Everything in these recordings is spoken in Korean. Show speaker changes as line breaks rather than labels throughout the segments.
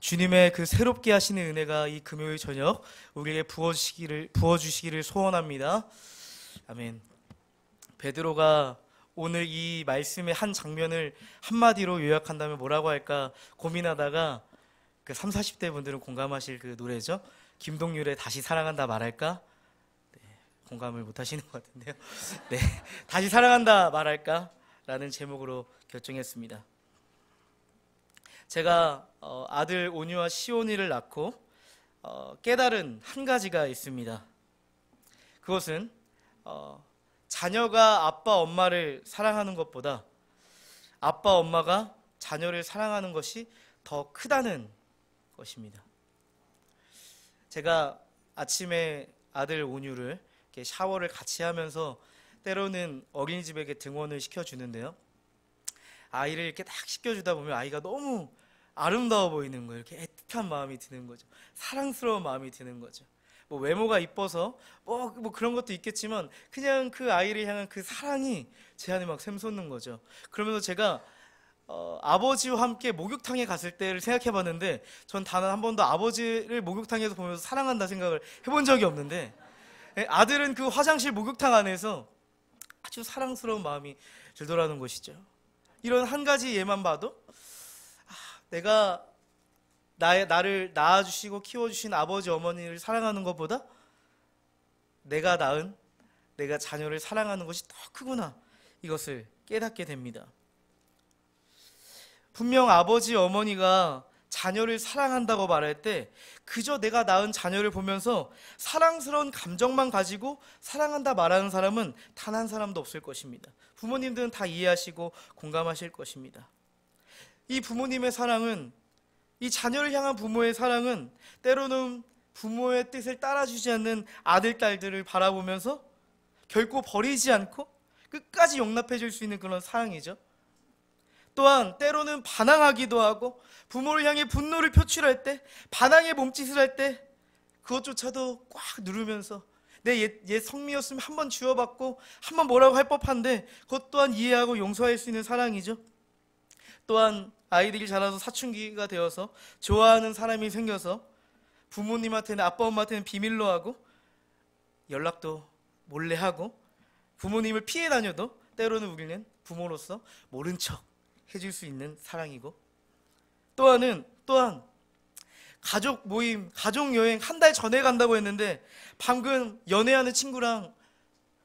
주님의 그 새롭게 하시는 은혜가 이 금요일 저녁 우리에게 부어주시기를 소원합니다. 아멘. 베드로가 오늘 이 말씀의 한 장면을 한마디로 요약한다면 뭐라고 할까 고민하다가 그 30, 40대 분들은 공감하실 그 노래죠. 김동률의 다시 사랑한다 말할까? 네, 공감을 못 하시는 것 같은데요. 네, 다시 사랑한다 말할까? 라는 제목으로 결정했습니다. 제가 아들 온유와 시온이를 낳고 깨달은 한 가지가 있습니다. 그것은 자녀가 아빠 엄마를 사랑하는 것보다 아빠 엄마가 자녀를 사랑하는 것이 더 크다는 것입니다. 제가 아침에 아들 온유를 이렇게 샤워를 같이 하면서 때로는 어린이집에 등원을 시켜주는데요, 아이를 이렇게 딱 씻겨주다 보면 아이가 너무 아름다워 보이는 거예요. 이렇게 애틋한 마음이 드는 거죠. 사랑스러운 마음이 드는 거죠. 뭐 외모가 이뻐서 뭐 그런 것도 있겠지만 그냥 그 아이를 향한 그 사랑이 제 안에 막 샘솟는 거죠. 그러면서 제가 아버지와 함께 목욕탕에 갔을 때를 생각해 봤는데, 전 단 한 번도 아버지를 목욕탕에서 보면서 사랑한다 생각을 해본 적이 없는데, 아들은 그 화장실 목욕탕 안에서 아주 사랑스러운 마음이 들더라는 것이죠. 이런 한 가지 예만 봐도 내가 나를 낳아주시고 키워주신 아버지 어머니를 사랑하는 것보다 내가 낳은 내가 자녀를 사랑하는 것이 더 크구나, 이것을 깨닫게 됩니다. 분명 아버지 어머니가 자녀를 사랑한다고 말할 때 그저 내가 낳은 자녀를 보면서 사랑스러운 감정만 가지고 사랑한다 말하는 사람은 단 한 사람도 없을 것입니다. 부모님들은 다 이해하시고 공감하실 것입니다. 이 부모님의 사랑은, 이 자녀를 향한 부모의 사랑은 때로는 부모의 뜻을 따라주지 않는 아들, 딸들을 바라보면서 결코 버리지 않고 끝까지 용납해 줄 수 있는 그런 사랑이죠. 또한 때로는 반항하기도 하고 부모를 향해 분노를 표출할 때, 반항의 몸짓을 할 때 그것조차도 꽉 누르면서 내 옛 성미였으면 한번 쥐어받고 한번 뭐라고 할 법한데 그것 또한 이해하고 용서할 수 있는 사랑이죠. 또한 아이들이 자라서 사춘기가 되어서 좋아하는 사람이 생겨서 부모님한테는, 아빠 엄마한테는 비밀로 하고 연락도 몰래 하고 부모님을 피해 다녀도 때로는 우리는 부모로서 모른 척 해줄 수 있는 사랑이고, 또한 가족 모임, 가족 여행 한 달 전에 간다고 했는데 방금 연애하는 친구랑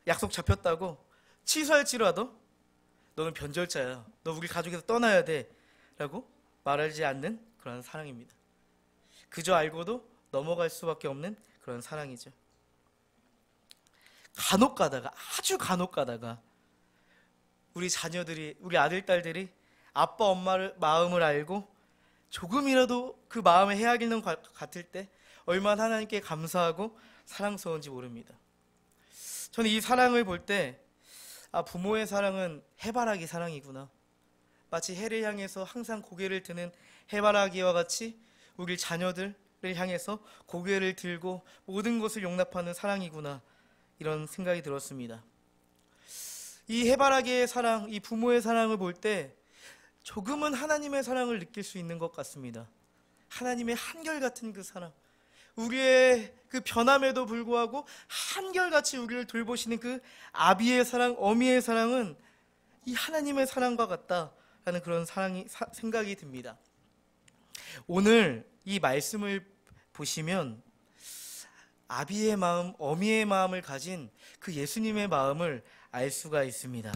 약속 잡혔다고 취소할지라도 너는 변절자야, 너 우리 가족에서 떠나야 돼 라고 말하지 않는 그런 사랑입니다. 그저 알고도 넘어갈 수밖에 없는 그런 사랑이죠. 간혹 가다가, 아주 간혹 가다가 우리 자녀들이, 우리 아들, 딸들이 아빠 엄마를 마음을 알고 조금이라도 그 마음의 해악이 있는 것 같을 때 얼마나 하나님께 감사하고 사랑스러운지 모릅니다. 저는 이 사랑을 볼 때 부모의 사랑은 해바라기 사랑이구나, 마치 해를 향해서 항상 고개를 드는 해바라기와 같이 우리 자녀들을 향해서 고개를 들고 모든 것을 용납하는 사랑이구나, 이런 생각이 들었습니다. 이 해바라기의 사랑, 이 부모의 사랑을 볼 때 조금은 하나님의 사랑을 느낄 수 있는 것 같습니다. 하나님의 한결같은 그 사랑, 우리의 그 변함에도 불구하고 한결같이 우리를 돌보시는 그 아비의 사랑, 어미의 사랑은 이 하나님의 사랑과 같다라는 그런 생각이 듭니다. 오늘 이 말씀을 보시면 아비의 마음, 어미의 마음을 가진 그 예수님의 마음을 알 수가 있습니다.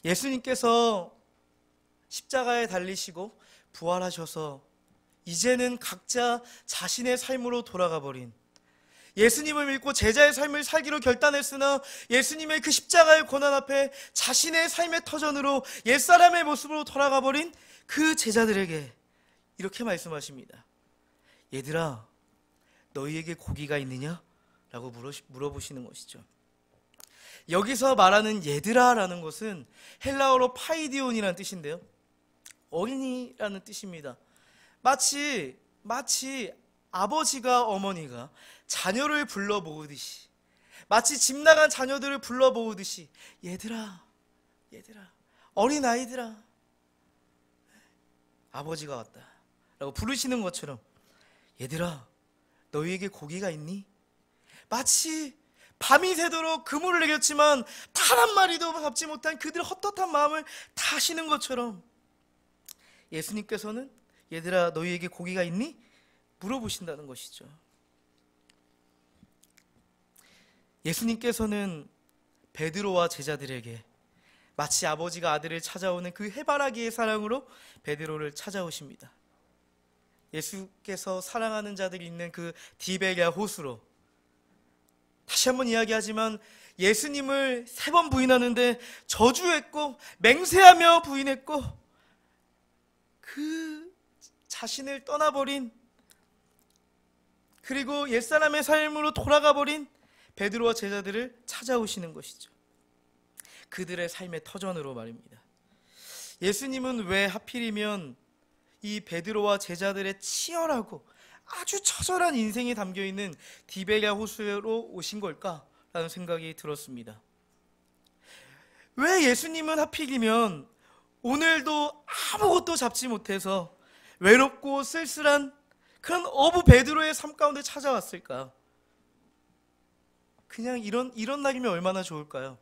예수님께서 십자가에 달리시고 부활하셔서 이제는 각자 자신의 삶으로 돌아가 버린, 예수님을 믿고 제자의 삶을 살기로 결단했으나 예수님의 그 십자가의 고난 앞에 자신의 삶의 터전으로 옛사람의 모습으로 돌아가 버린 그 제자들에게 이렇게 말씀하십니다. 얘들아, 너희에게 고기가 있느냐? 라고 물어보시는 것이죠. 여기서 말하는 얘들아 라는 것은 헬라어로 파이디온이라는 뜻인데요, 어린이라는 뜻입니다. 마치 아버지가 어머니가 자녀를 불러 모으듯이, 마치 집 나간 자녀들을 불러 모으듯이 얘들아, 어린아이들아, 아버지가 왔다, 라고 부르시는 것처럼, 얘들아 너희에게 고기가 있니? 마치 밤이 새도록 그물을 내렸지만 단 한 마리도 잡지 못한 그들의 헛헛한 마음을 다 아시는 것처럼 예수님께서는 얘들아 너희에게 고기가 있니? 물어보신다는 것이죠. 예수님께서는 베드로와 제자들에게 마치 아버지가 아들을 찾아오는 그 해바라기의 사랑으로 베드로를 찾아오십니다. 예수께서 사랑하는 자들이 있는 그 디베랴 호수로, 다시 한번 이야기하지만 예수님을 3번 부인하는데 저주했고 맹세하며 부인했고 그 자신을 떠나버린, 그리고 옛사람의 삶으로 돌아가버린 베드로와 제자들을 찾아오시는 것이죠. 그들의 삶의 터전으로 말입니다. 예수님은 왜 하필이면 이 베드로와 제자들의 치열하고 아주 처절한 인생이 담겨있는 디베랴 호수로 오신 걸까라는 생각이 들었습니다. 왜 예수님은 하필이면 오늘도 아무것도 잡지 못해서 외롭고 쓸쓸한 그런 어부 베드로의 삶 가운데 찾아왔을까? 그냥 이런 날이면 얼마나 좋을까요?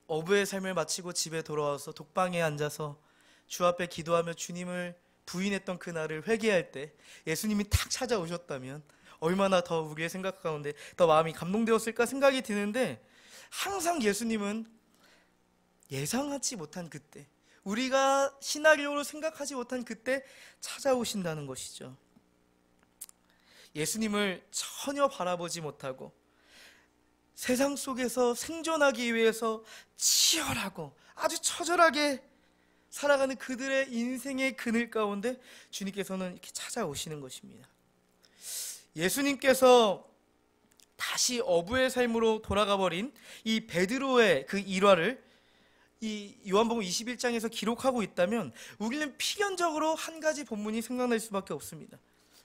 어부의 삶을 마치고 집에 돌아와서 독방에 앉아서 주 앞에 기도하며 주님을 부인했던 그날을 회개할 때 예수님이 탁 찾아오셨다면 얼마나 더 우리의 생각 가운데 더 마음이 감동되었을까 생각이 드는데, 항상 예수님은 예상하지 못한 그때, 우리가 시나리오로 생각하지 못한 그때 찾아오신다는 것이죠. 예수님을 전혀 바라보지 못하고 세상 속에서 생존하기 위해서 치열하고 아주 처절하게 살아가는 그들의 인생의 그늘 가운데 주님께서는 이렇게 찾아오시는 것입니다. 예수님께서 다시 어부의 삶으로 돌아가 버린 이 베드로의 그 일화를 이 요한복음 21장에서 기록하고 있다면 우리는 필연적으로 한 가지 본문이 생각날 수밖에 없습니다.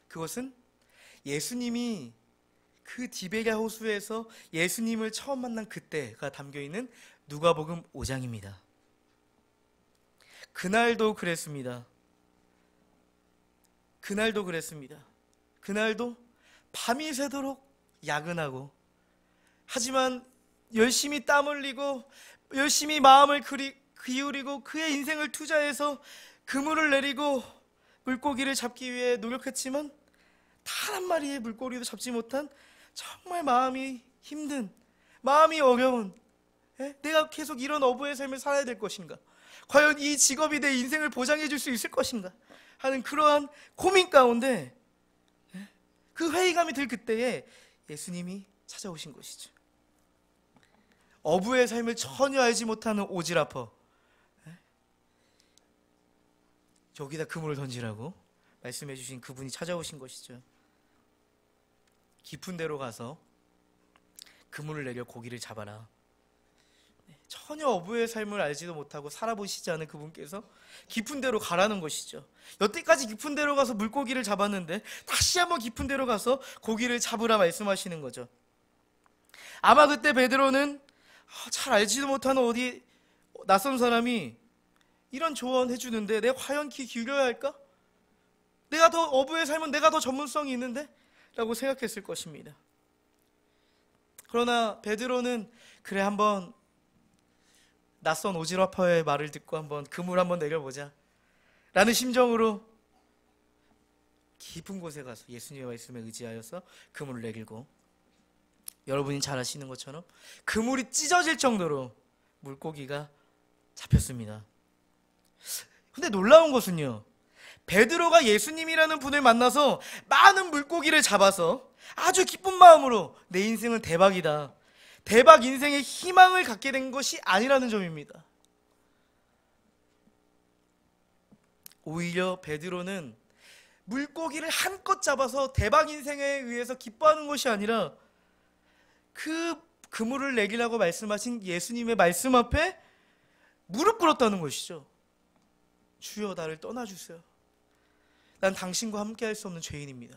그것은 예수님이 그 디베랴 호수에서 예수님을 처음 만난 그때가 담겨있는 누가복음 5장입니다. 그날도 그랬습니다. 그날도 밤이 새도록 야근하고, 하지만 열심히 땀 흘리고 열심히 마음을 기울이고 그의 인생을 투자해서 그물을 내리고 물고기를 잡기 위해 노력했지만 단 한 마리의 물고기도 잡지 못한 정말 마음이 힘든, 마음이 어려운, 내가 계속 이런 어부의 삶을 살아야 될 것인가? 과연 이 직업이 내 인생을 보장해 줄 수 있을 것인가? 하는 그러한 고민 가운데 그 회의감이 들 그때에 예수님이 찾아오신 것이죠. 어부의 삶을 전혀 알지 못하는 오지라퍼, 여기다 그물을 던지라고 말씀해 주신 그분이 찾아오신 것이죠. 깊은 데로 가서 그물을 내려 고기를 잡아라. 전혀 어부의 삶을 알지도 못하고 살아보시지 않은 그분께서 깊은 데로 가라는 것이죠. 여태까지 깊은 데로 가서 물고기를 잡았는데 다시 한번 깊은 데로 가서 고기를 잡으라 말씀하시는 거죠. 아마 그때 베드로는 잘 알지도 못하는 어디 낯선 사람이 이런 조언 해주는데 내가 과연 귀 기울여야 할까? 내가 더 어부의 삶은 내가 더 전문성이 있는데? 라고 생각했을 것입니다. 그러나 베드로는 그래, 한번 낯선 오지라퍼의 말을 듣고 한번 그물 한번 내려보자 라는 심정으로 깊은 곳에 가서 예수님의 말씀에 의지하여서 그물을 내밀고, 여러분이 잘 아시는 것처럼 그물이 찢어질 정도로 물고기가 잡혔습니다. 근데 놀라운 것은요, 베드로가 예수님이라는 분을 만나서 많은 물고기를 잡아서 아주 기쁜 마음으로 내 인생은 대박이다, 대박 인생의 희망을 갖게 된 것이 아니라는 점입니다. 오히려 베드로는 물고기를 한껏 잡아서 대박 인생에 의해서 기뻐하는 것이 아니라 그 그물을 내기라고 말씀하신 예수님의 말씀 앞에 무릎 꿇었다는 것이죠. 주여, 나를 떠나주세요. 난 당신과 함께 할 수 없는 죄인입니다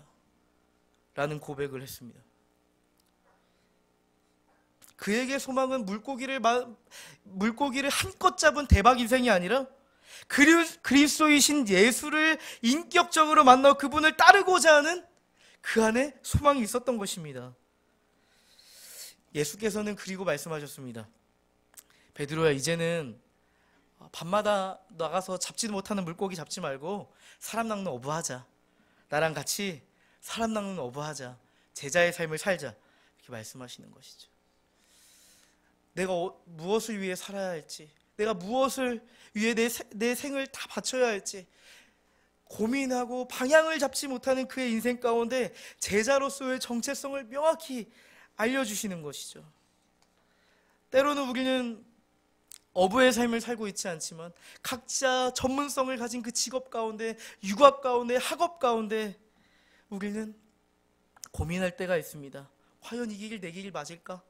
라는 고백을 했습니다. 그에게 소망은 물고기를 한껏 잡은 대박 인생이 아니라 그리스도이신 예수를 인격적으로 만나 그분을 따르고자 하는 그 안에 소망이 있었던 것입니다. 예수께서는 그리고 말씀하셨습니다. 베드로야, 이제는 밤마다 나가서 잡지도 못하는 물고기 잡지 말고 사람 낚는 어부하자. 나랑 같이 사람 낚는 어부하자. 제자의 삶을 살자. 이렇게 말씀하시는 것이죠. 내가 무엇을 위해 살아야 할지, 내가 무엇을 위해 내 생을 다 바쳐야 할지 고민하고 방향을 잡지 못하는 그의 인생 가운데 제자로서의 정체성을 명확히 알려주시는 것이죠. 때로는 우리는 어부의 삶을 살고 있지 않지만 각자 전문성을 가진 그 직업 가운데, 육아 가운데, 학업 가운데 우리는 고민할 때가 있습니다. 과연 이 길 내 길 맞을까?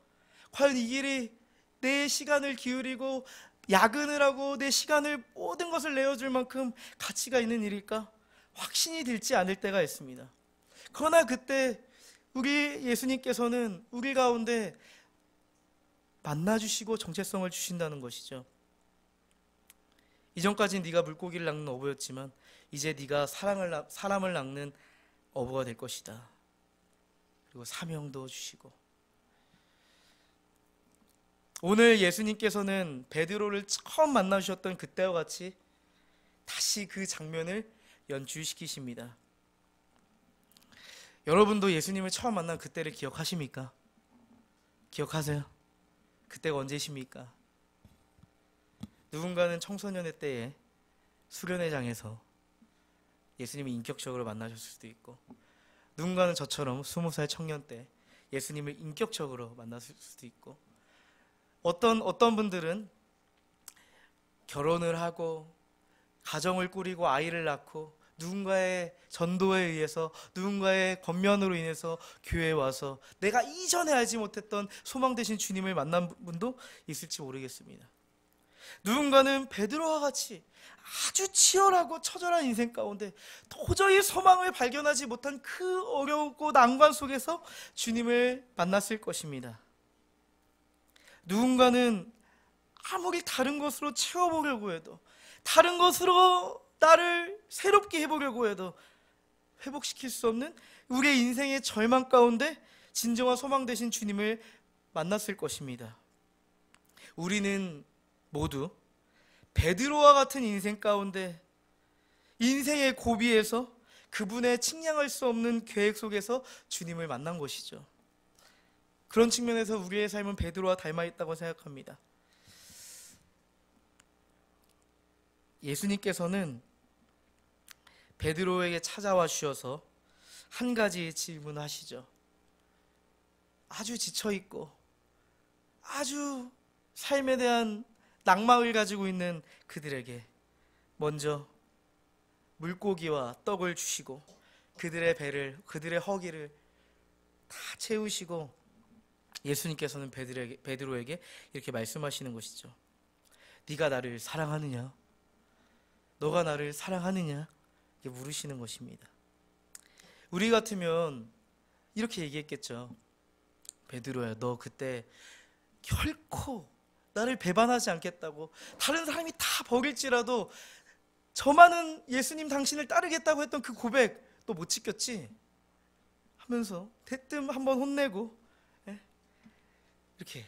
과연 이 길이 내 시간을 기울이고 야근을 하고 내 시간을 모든 것을 내어줄 만큼 가치가 있는 일일까? 확신이 들지 않을 때가 있습니다. 그러나 그때 우리 예수님께서는 우리 가운데 만나주시고 정체성을 주신다는 것이죠. 이전까지는 네가 물고기를 낚는 어부였지만 이제 네가 사람을 낚는 어부가 될 것이다. 그리고 사명도 주시고, 오늘 예수님께서는 베드로를 처음 만나주셨던 그때와 같이 다시 그 장면을 연출시키십니다. 여러분도 예수님을 처음 만난 그때를 기억하십니까? 기억하세요? 그때가 언제십니까? 누군가는 청소년의 때에 수련회장에서 예수님을 인격적으로 만나셨을 수도 있고, 누군가는 저처럼 20살 청년 때 예수님을 인격적으로 만났을 수도 있고, 어떤 분들은 결혼을 하고 가정을 꾸리고 아이를 낳고 누군가의 전도에 의해서, 누군가의 권면으로 인해서 교회에 와서 내가 이전에 알지 못했던 소망 되신 주님을 만난 분도 있을지 모르겠습니다. 누군가는 베드로와 같이 아주 치열하고 처절한 인생 가운데 도저히 소망을 발견하지 못한 그 어렵고 난관 속에서 주님을 만났을 것입니다. 누군가는 아무리 다른 것으로 채워보려고 해도, 다른 것으로 나를 새롭게 해보려고 해도 회복시킬 수 없는 우리의 인생의 절망 가운데 진정한 소망 되신 주님을 만났을 것입니다. 우리는 모두 베드로와 같은 인생 가운데 인생의 고비에서 그분의 측량할 수 없는 계획 속에서 주님을 만난 것이죠. 그런 측면에서 우리의 삶은 베드로와 닮아 있다고 생각합니다. 예수님께서는 베드로에게 찾아와 주셔서 한 가지 질문하시죠. 아주 지쳐있고 아주 삶에 대한 낭망을 가지고 있는 그들에게 먼저 물고기와 떡을 주시고 그들의 배를, 그들의 허기를 다 채우시고, 예수님께서는 베드로에게 이렇게 말씀하시는 것이죠. 네가 나를 사랑하느냐? 너가 나를 사랑하느냐? 이렇게 물으시는 것입니다. 우리 같으면 이렇게 얘기했겠죠. 베드로야, 너 그때 결코 나를 배반하지 않겠다고, 다른 사람이 다 버릴지라도 저만은 예수님 당신을 따르겠다고 했던 그 고백 너 못 지켰지? 하면서 대뜸 한번 혼내고 이렇게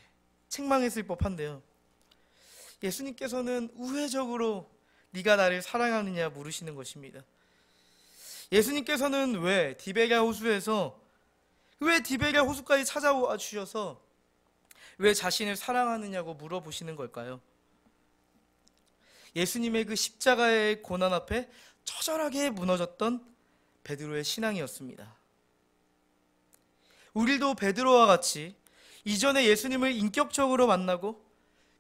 책망했을 법한데요. 예수님께서는 우회적으로 네가 나를 사랑하느냐 물으시는 것입니다. 예수님께서는 왜 디베랴 호수까지 찾아와 주셔서 왜 자신을 사랑하느냐고 물어보시는 걸까요? 예수님의 그 십자가의 고난 앞에 처절하게 무너졌던 베드로의 신앙이었습니다. 우리도 베드로와 같이 이전에 예수님을 인격적으로 만나고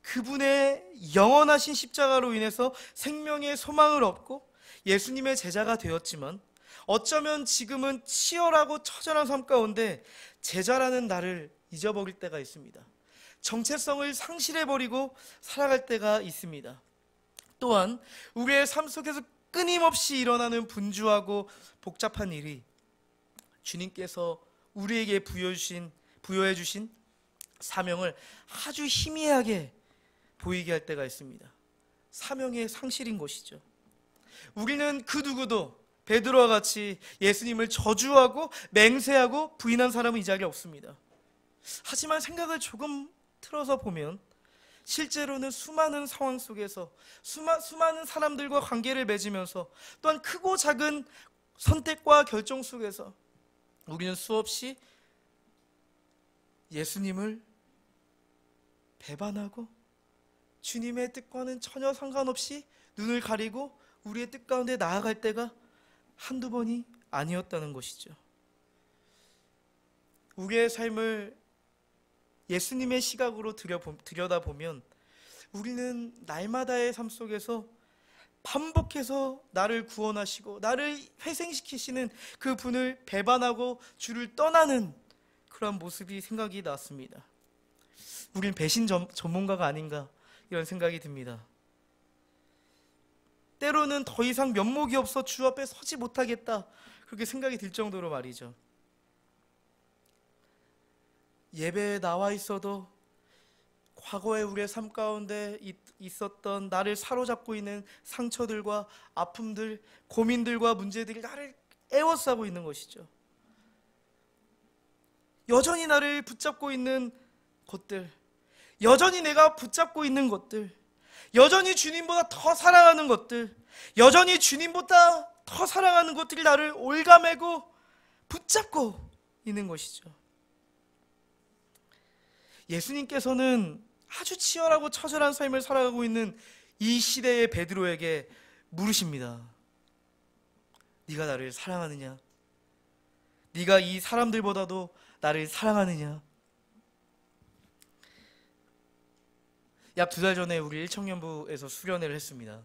그분의 영원하신 십자가로 인해서 생명의 소망을 얻고 예수님의 제자가 되었지만, 어쩌면 지금은 치열하고 처절한 삶 가운데 제자라는 나를 잊어버릴 때가 있습니다. 정체성을 상실해버리고 살아갈 때가 있습니다. 또한 우리의 삶 속에서 끊임없이 일어나는 분주하고 복잡한 일이 주님께서 우리에게 부여해 주신 사명을 아주 희미하게 보이게 할 때가 있습니다. 사명의 상실인 것이죠. 우리는 그 누구도 베드로와 같이 예수님을 저주하고 맹세하고 부인한 사람은 이 자리에 없습니다. 하지만 생각을 조금 틀어서 보면 실제로는 수많은 상황 속에서 수많은 사람들과 관계를 맺으면서 또한 크고 작은 선택과 결정 속에서 우리는 수없이 예수님을 배반하고 주님의 뜻과는 전혀 상관없이 눈을 가리고 우리의 뜻 가운데 나아갈 때가 한두 번이 아니었다는 것이죠. 우리의 삶을 예수님의 시각으로 들여다보면 우리는 날마다의 삶 속에서 반복해서 나를 구원하시고 나를 회생시키시는 그 분을 배반하고 주를 떠나는 그런 모습이 생각이 났습니다. 우린 배신 전문가가 아닌가 이런 생각이 듭니다. 때로는 더 이상 면목이 없어 주 앞에 서지 못하겠다 그렇게 생각이 들 정도로 말이죠. 예배에 나와 있어도 과거에 우리의 삶 가운데 있었던 나를 사로잡고 있는 상처들과 아픔들, 고민들과 문제들이 나를 에워싸고 있는 것이죠. 여전히 나를 붙잡고 있는 것들, 여전히 내가 붙잡고 있는 것들, 여전히 주님보다 더 사랑하는 것들, 여전히 주님보다 더 사랑하는 것들이 나를 올가매고 붙잡고 있는 것이죠. 예수님께서는 아주 치열하고 처절한 삶을 살아가고 있는 이 시대의 베드로에게 물으십니다. 네가 나를 사랑하느냐? 네가 이 사람들보다도 나를 사랑하느냐? 약 2달 전에 우리 1청년부에서 수련회를 했습니다.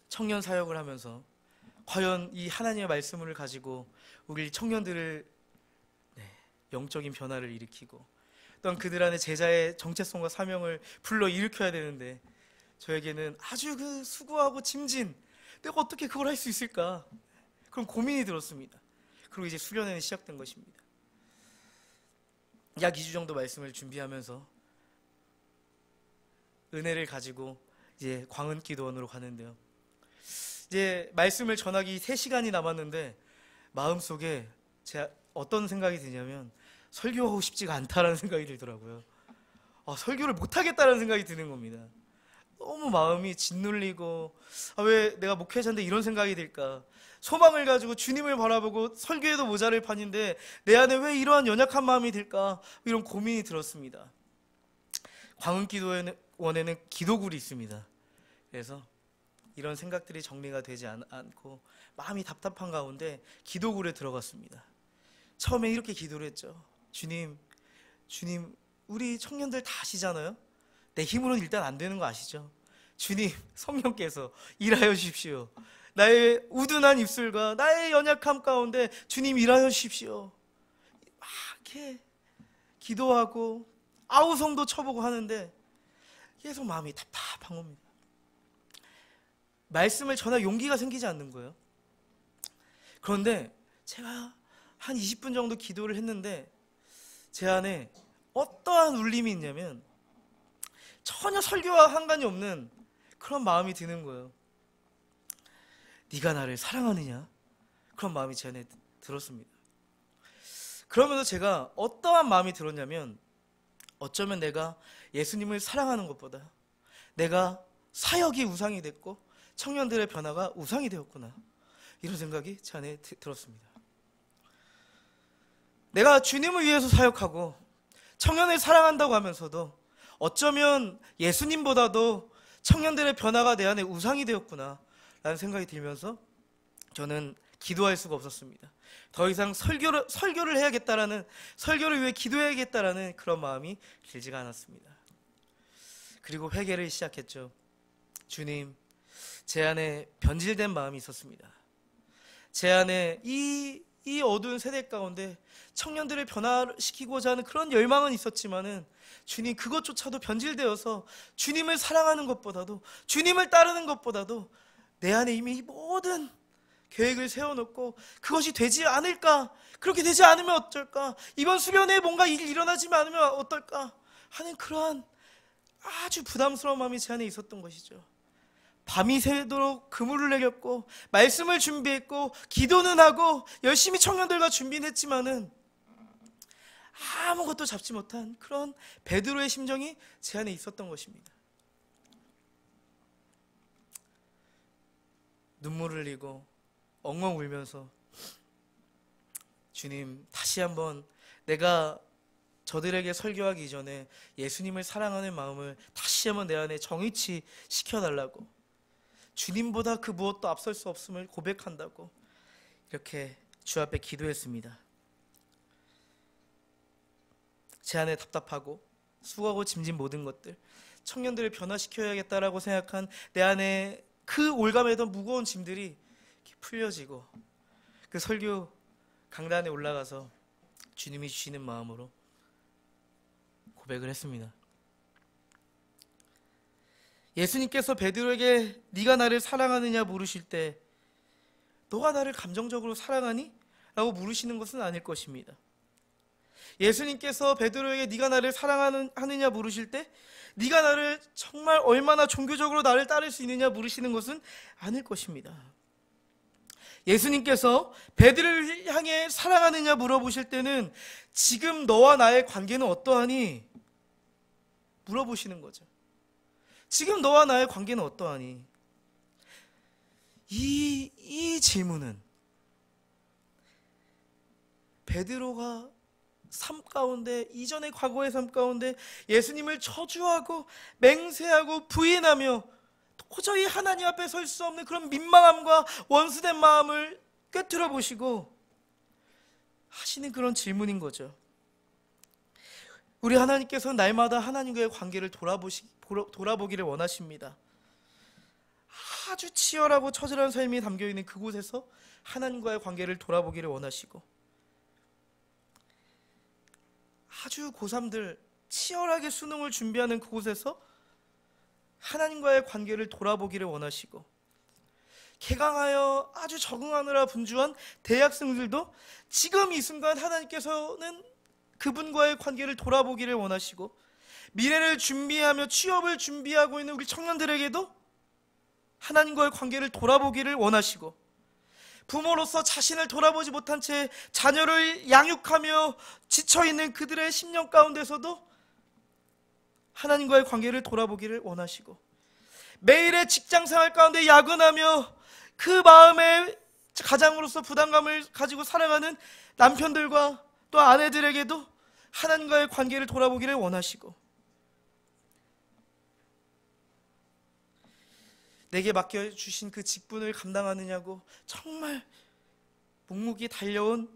청년 사역을 하면서 과연 이 하나님의 말씀을 가지고 우리 청년들을 영적인 변화를 일으키고 또한 그들 안에 제자의 정체성과 사명을 불러 일으켜야 되는데 저에게는 아주 그 수고하고 짐진 내가 어떻게 그걸 할 수 있을까 그런 고민이 들었습니다. 그리고 이제 수련회는 시작된 것입니다. 약 2주 정도 말씀을 준비하면서 은혜를 가지고 이제 광은기도원으로 가는데요. 이제 말씀을 전하기 3시간이 남았는데 마음속에 제가 어떤 생각이 드냐면 설교하고 싶지가 않다라는 생각이 들더라고요. 설교를 못하겠다라는 생각이 드는 겁니다. 너무 마음이 짓눌리고 왜 내가 목회자인데 이런 생각이 들까? 소망을 가지고 주님을 바라보고 설교에도 모자랄 판인데 내 안에 왜 이러한 연약한 마음이 들까? 이런 고민이 들었습니다. 광은기도원에는 기도굴이 있습니다. 그래서 이런 생각들이 정리가 되지 않고 마음이 답답한 가운데 기도굴에 들어갔습니다. 처음에 이렇게 기도를 했죠. 주님, 우리 청년들 다 아시잖아요? 내 힘으로는 일단 안 되는 거 아시죠? 주님, 성령께서 일하여 주십시오. 나의 우둔한 입술과 나의 연약함 가운데 주님 일하여 주십시오. 막 이렇게 기도하고 아우성도 쳐보고 하는데 계속 마음이 답답한 겁니다. 말씀을 전할 용기가 생기지 않는 거예요. 그런데 제가 한 20분 정도 기도를 했는데 제 안에 어떠한 울림이 있냐면 전혀 설교와 상관이 없는 그런 마음이 드는 거예요. 네가 나를 사랑하느냐? 그런 마음이 제 안에 들었습니다. 그러면서 제가 어떠한 마음이 들었냐면 어쩌면 내가 예수님을 사랑하는 것보다 내가 사역이 우상이 됐고 청년들의 변화가 우상이 되었구나 이런 생각이 제 안에 들었습니다. 내가 주님을 위해서 사역하고 청년을 사랑한다고 하면서도 어쩌면 예수님보다도 청년들의 변화가 내 안에 우상이 되었구나 라는 생각이 들면서 저는 기도할 수가 없었습니다. 더 이상 설교를 해야겠다라는, 설교를 위해 기도해야겠다라는 그런 마음이 들지가 않았습니다. 그리고 회개를 시작했죠. 주님, 제 안에 변질된 마음이 있었습니다. 제 안에 이 어두운 세대 가운데 청년들을 변화시키고자 하는 그런 열망은 있었지만은 주님, 그것조차도 변질되어서 주님을 사랑하는 것보다도, 주님을 따르는 것보다도 내 안에 이미 이 모든 계획을 세워놓고 그것이 되지 않을까, 그렇게 되지 않으면 어쩔까, 이번 수련회에 뭔가 일이 일어나지 않으면 어떨까 하는 그러한 아주 부담스러운 마음이 제 안에 있었던 것이죠. 밤이 새도록 그물을 내렸고 말씀을 준비했고 기도는 하고 열심히 청년들과 준비는 했지만은 아무것도 잡지 못한 그런 베드로의 심정이 제 안에 있었던 것입니다. 눈물을 흘리고 엉엉 울면서 주님, 다시 한번 내가 저들에게 설교하기 이전에 예수님을 사랑하는 마음을 다시 한번 내 안에 정의치 시켜달라고, 주님보다 그 무엇도 앞설 수 없음을 고백한다고 이렇게 주 앞에 기도했습니다. 제 안에 답답하고 수고하고 짐진 모든 것들, 청년들을 변화시켜야겠다라고 생각한 내 안에 그 올가매던 무거운 짐들이 풀려지고 그 설교 강단에 올라가서 주님이 주시는 마음으로 고백을 했습니다. 예수님께서 베드로에게 네가 나를 사랑하느냐 물으실 때 너가 나를 감정적으로 사랑하니? 라고 물으시는 것은 아닐 것입니다. 예수님께서 베드로에게 네가 나를 사랑하느냐 물으실 때 네가 나를 정말 얼마나 종교적으로 나를 따를 수 있느냐 물으시는 것은 아닐 것입니다. 예수님께서 베드로를 향해 사랑하느냐 물어보실 때는 지금 너와 나의 관계는 어떠하니? 물어보시는 거죠. 지금 너와 나의 관계는 어떠하니? 이 질문은 베드로가 삶 가운데, 이전의 과거의 삶 가운데 예수님을 저주하고 맹세하고 부인하며 도저히 하나님 앞에 설 수 없는 그런 민망함과 원수된 마음을 꿰뚫어 보시고 하시는 그런 질문인 거죠. 우리 하나님께서는 날마다 하나님과의 관계를 돌아보기를 원하십니다. 아주 치열하고 처절한 삶이 담겨있는 그곳에서 하나님과의 관계를 돌아보기를 원하시고, 아주 고3들 치열하게 수능을 준비하는 그곳에서 하나님과의 관계를 돌아보기를 원하시고, 개강하여 아주 적응하느라 분주한 대학생들도 지금 이 순간 하나님께서는 그분과의 관계를 돌아보기를 원하시고, 미래를 준비하며 취업을 준비하고 있는 우리 청년들에게도 하나님과의 관계를 돌아보기를 원하시고, 부모로서 자신을 돌아보지 못한 채 자녀를 양육하며 지쳐있는 그들의 심령 가운데서도 하나님과의 관계를 돌아보기를 원하시고, 매일의 직장생활 가운데 야근하며 그 마음에 가장으로서 부담감을 가지고 살아가는 남편들과 또 아내들에게도 하나님과의 관계를 돌아보기를 원하시고, 내게 맡겨주신 그 직분을 감당하느냐고 정말 묵묵히 달려온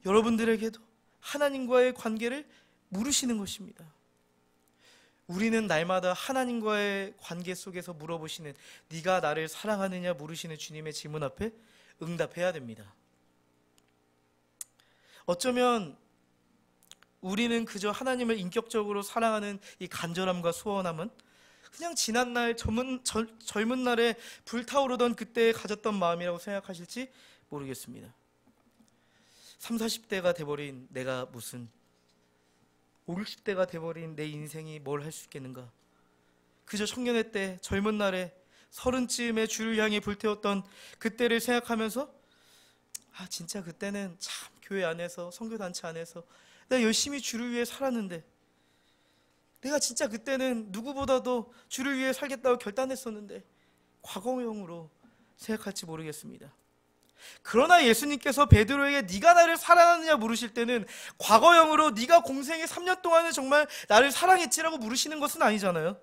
여러분들에게도 하나님과의 관계를 물으시는 것입니다. 우리는 날마다 하나님과의 관계 속에서 물어보시는, 네가 나를 사랑하느냐 물으시는 주님의 질문 앞에 응답해야 됩니다. 어쩌면 우리는 그저 하나님을 인격적으로 사랑하는 이 간절함과 소원함은 그냥 지난날 젊은 날에 불타오르던 그때 가졌던 마음이라고 생각하실지 모르겠습니다. 30, 40대가 돼버린 내가 무슨 50, 60대가 돼버린 내 인생이 뭘 할 수 있겠는가? 그저 청년의 때 젊은 날에 30쯤에 주를 향해 불태웠던 그때를 생각하면서 진짜 그때는 참 교회 안에서, 선교단체 안에서 내가 열심히 주를 위해 살았는데, 내가 진짜 그때는 누구보다도 주를 위해 살겠다고 결단했었는데 과거형으로 생각할지 모르겠습니다. 그러나 예수님께서 베드로에게 네가 나를 사랑하느냐 물으실 때는 과거형으로 네가 공생의 3년 동안은 정말 나를 사랑했지라고 물으시는 것은 아니잖아요.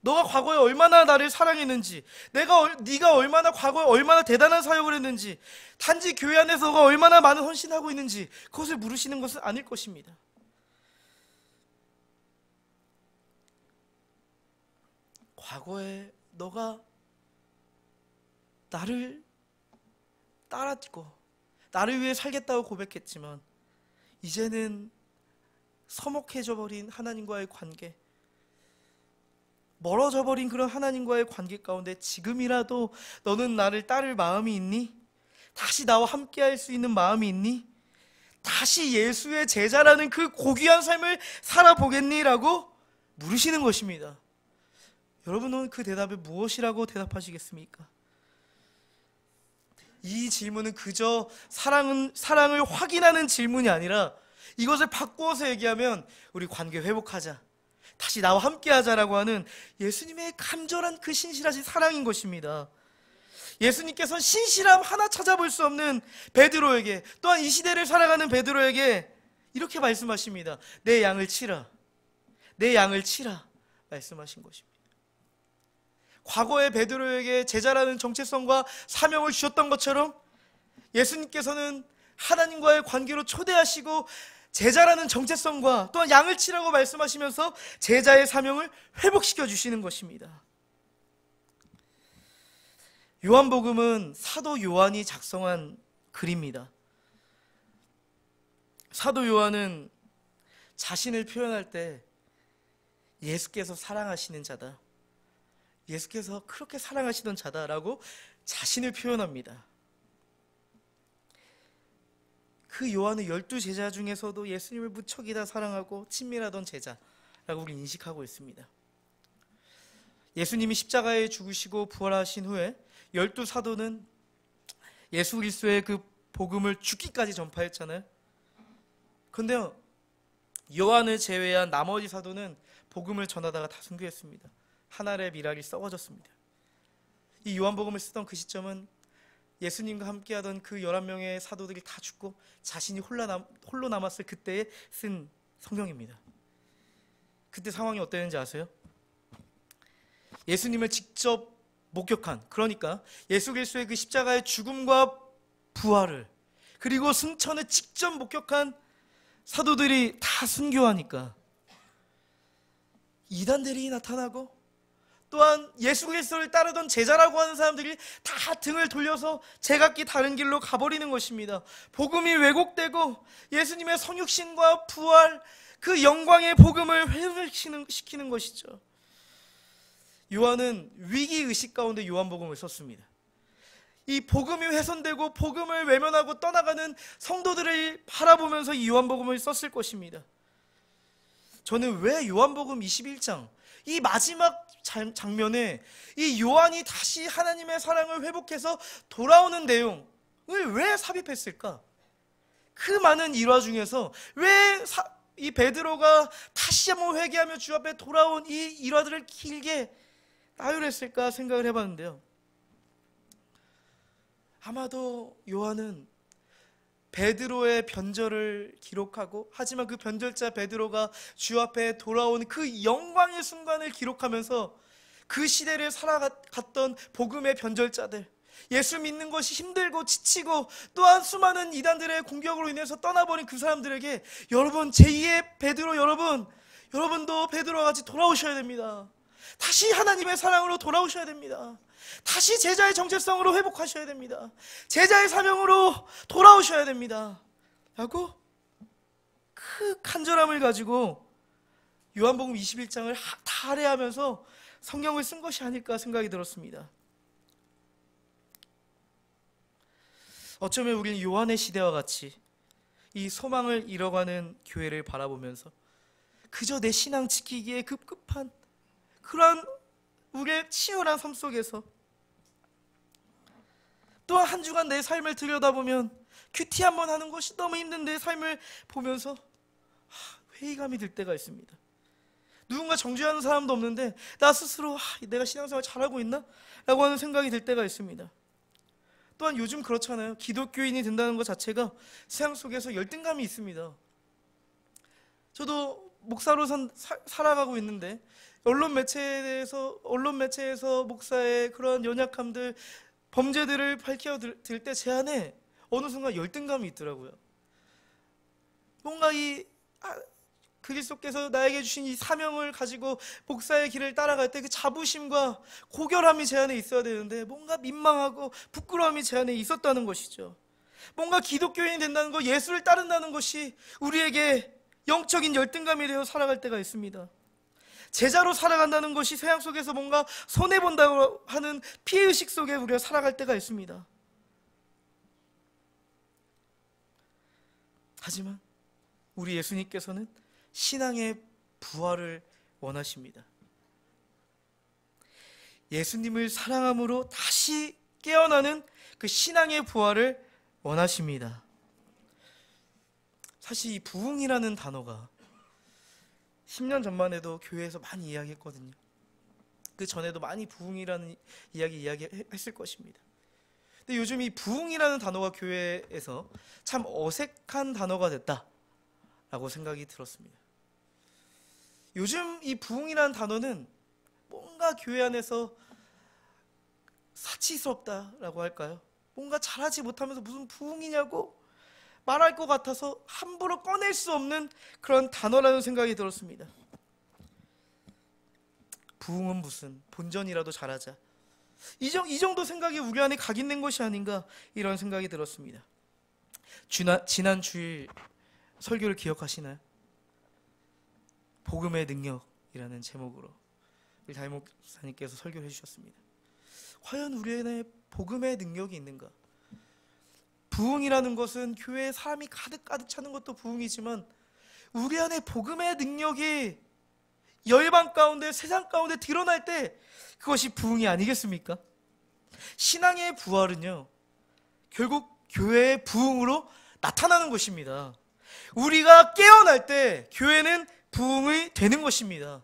너가 과거에 얼마나 나를 사랑했는지, 네가 얼마나 과거에 얼마나 대단한 사역을 했는지, 단지 교회 안에서 너가 얼마나 많은 헌신하고 있는지 그것을 물으시는 것은 아닐 것입니다. 과거에 너가 나를 따랐고 나를 위해 살겠다고 고백했지만 이제는 서먹해져 버린 하나님과의 관계, 멀어져 버린 그런 하나님과의 관계 가운데 지금이라도 너는 나를 따를 마음이 있니? 다시 나와 함께 할 수 있는 마음이 있니? 다시 예수의 제자라는 그 고귀한 삶을 살아보겠니? 라고 물으시는 것입니다. 여러분은 그 대답에 무엇이라고 대답하시겠습니까? 이 질문은 그저 사랑을 확인하는 질문이 아니라 이것을 바꾸어서 얘기하면 우리 관계 회복하자, 다시 나와 함께 하자라고 하는 예수님의 간절한 그 신실하신 사랑인 것입니다. 예수님께서는 신실함 하나 찾아볼 수 없는 베드로에게, 또한 이 시대를 살아가는 베드로에게 이렇게 말씀하십니다. 내 양을 치라, 내 양을 치라 말씀하신 것입니다. 과거의 베드로에게 제자라는 정체성과 사명을 주셨던 것처럼 예수님께서는 하나님과의 관계로 초대하시고 제자라는 정체성과 또한 양을 치라고 말씀하시면서 제자의 사명을 회복시켜 주시는 것입니다. 요한복음은 사도 요한이 작성한 글입니다. 사도 요한은 자신을 표현할 때 예수께서 사랑하시는 자다, 예수께서 그렇게 사랑하시던 자다라고 자신을 표현합니다. 그 요한은 12제자 중에서도 예수님을 무척이나 사랑하고 친밀하던 제자라고 우리 인식하고 있습니다. 예수님이 십자가에 죽으시고 부활하신 후에 12사도는 예수 그리스도의 그 복음을 죽기까지 전파했잖아요. 그런데요, 요한을 제외한 나머지 사도는 복음을 전하다가 다 순교했습니다. 한 알의 밀알이 썩어졌습니다. 이 요한복음을 쓰던 그 시점은 예수님과 함께하던 그 11명의 사도들이 다 죽고 자신이 홀로 남았을 그때에 쓴 성경입니다. 그때 상황이 어땠는지 아세요? 예수님을 직접 목격한, 그러니까 예수 그리스도의 그 십자가의 죽음과 부활을, 그리고 승천을 직접 목격한 사도들이 다 순교하니까 이단들이 나타나고, 또한 예수 그리스도를 따르던 제자라고 하는 사람들이 다 등을 돌려서 제각기 다른 길로 가버리는 것입니다. 복음이 왜곡되고 예수님의 성육신과 부활, 그 영광의 복음을 회복시키는 것이죠. 요한은 위기의식 가운데 요한복음을 썼습니다. 이 복음이 훼손되고 복음을 외면하고 떠나가는 성도들을 바라보면서 이 요한복음을 썼을 것입니다. 저는 왜 요한복음 21장 이 마지막 장면에 이 요한이 다시 하나님의 사랑을 회복해서 돌아오는 내용을 왜 삽입했을까? 그 많은 일화 중에서 왜 이 베드로가 다시 한번 회개하며 주 앞에 돌아온 이 일화들을 길게 나열했을까 생각을 해봤는데요, 아마도 요한은 베드로의 변절을 기록하고, 하지만 그 변절자 베드로가 주 앞에 돌아온 그 영광의 순간을 기록하면서 그 시대를 살아갔던 복음의 변절자들, 예수 믿는 것이 힘들고 지치고 또한 수많은 이단들의 공격으로 인해서 떠나버린 그 사람들에게, 여러분, 제2의 베드로 여러분도 베드로와 같이 돌아오셔야 됩니다. 다시 하나님의 사랑으로 돌아오셔야 됩니다. 다시 제자의 정체성으로 회복하셔야 됩니다. 제자의 사명으로 돌아오셔야 됩니다 라고 그 간절함을 가지고 요한복음 21장을 다 할애하면서 성경을 쓴 것이 아닐까 생각이 들었습니다. 어쩌면 우리는 요한의 시대와 같이 이 소망을 잃어가는 교회를 바라보면서 그저 내 신앙 지키기에 급급한 그러한 우리의 치열한 삶 속에서, 또한 한 주간 내 삶을 들여다보면 큐티 한번 하는 것이 너무 힘든 내 삶을 보면서 회의감이 들 때가 있습니다. 누군가 정죄하는 사람도 없는데 나 스스로 내가 신앙생활 잘하고 있나? 라고 하는 생각이 들 때가 있습니다. 또한 요즘 그렇잖아요. 기독교인이 된다는 것 자체가 세상 속에서 열등감이 있습니다. 저도 목사로 살아가고 있는데 언론 매체에서 목사의 그런 연약함들, 범죄들을 밝혀들 때 제 안에 어느 순간 열등감이 있더라고요. 뭔가 그리스도께서 나에게 주신 이 사명을 가지고 목사의 길을 따라갈 때 그 자부심과 고결함이 제 안에 있어야 되는데 뭔가 민망하고 부끄러움이 제 안에 있었다는 것이죠. 뭔가 기독교인이 된다는 것, 예수를 따른다는 것이 우리에게 영적인 열등감이 되어 살아갈 때가 있습니다. 제자로 살아간다는 것이 세상 속에서 뭔가 손해본다고 하는 피해의식 속에 우리가 살아갈 때가 있습니다. 하지만 우리 예수님께서는 신앙의 부활을 원하십니다. 예수님을 사랑함으로 다시 깨어나는 그 신앙의 부활을 원하십니다. 사실 이 부흥이라는 단어가 10년 전만 해도 교회에서 많이 이야기했거든요. 그 전에도 많이 부흥이라는 이야기했을 것입니다. 근데 요즘 이 부흥이라는 단어가 교회에서 참 어색한 단어가 됐다라고 생각이 들었습니다. 요즘 이 부흥이라는 단어는 뭔가 교회 안에서 사치스럽다라고 할까요? 뭔가 잘하지 못하면서 무슨 부흥이냐고 말할 것 같아서 함부로 꺼낼 수 없는 그런 단어라는 생각이 들었습니다. 부흥은 무슨 본전이라도 잘하자, 이 정도 생각이 우리 안에 각인된 것이 아닌가, 이런 생각이 들었습니다. 지난 주일 설교를 기억하시나요? 복음의 능력이라는 제목으로 우리 담임 목사님께서 설교를 해주셨습니다. 과연 우리 안에 복음의 능력이 있는가? 부흥이라는 것은 교회에 사람이 가득 차는 것도 부흥이지만 우리 안에 복음의 능력이 열방 가운데, 세상 가운데 드러날 때 그것이 부흥이 아니겠습니까? 신앙의 부활은요, 결국 교회의 부흥으로 나타나는 것입니다. 우리가 깨어날 때 교회는 부흥이 되는 것입니다.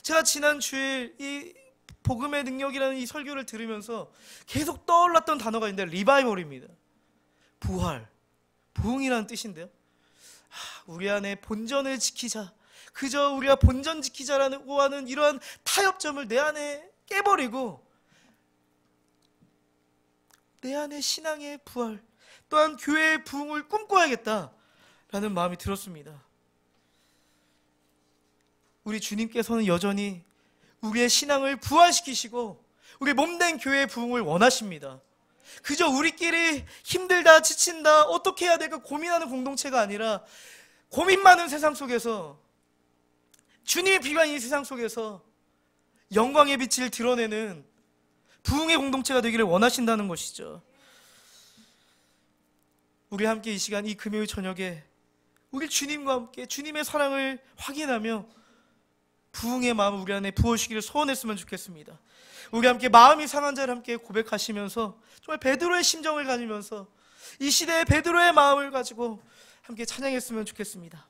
제가 지난 주일 이 복음의 능력이라는 이 설교를 들으면서 계속 떠올랐던 단어가 있는데 리바이벌입니다. 부활, 부흥이라는 뜻인데요, 우리 안에 본전을 지키자, 그저 우리가 본전 지키자라고 하는 이러한 타협점을 내 안에 깨버리고 내 안에 신앙의 부활, 또한 교회의 부흥을 꿈꿔야겠다라는 마음이 들었습니다. 우리 주님께서는 여전히 우리의 신앙을 부활시키시고 우리 몸된 교회의 부흥을 원하십니다. 그저 우리끼리 힘들다, 지친다, 어떻게 해야 될까 고민하는 공동체가 아니라 고민 많은 세상 속에서, 주님의 비방인 이 세상 속에서 영광의 빛을 드러내는 부흥의 공동체가 되기를 원하신다는 것이죠. 우리 함께 이 시간, 이 금요일 저녁에 우리 주님과 함께 주님의 사랑을 확인하며 부흥의 마음을 우리 안에 부어주시기를 소원했으면 좋겠습니다. 우리 함께 마음이 상한 자를 함께 고백하시면서 정말 베드로의 심정을 가지면서 이 시대의 베드로의 마음을 가지고 함께 찬양했으면 좋겠습니다.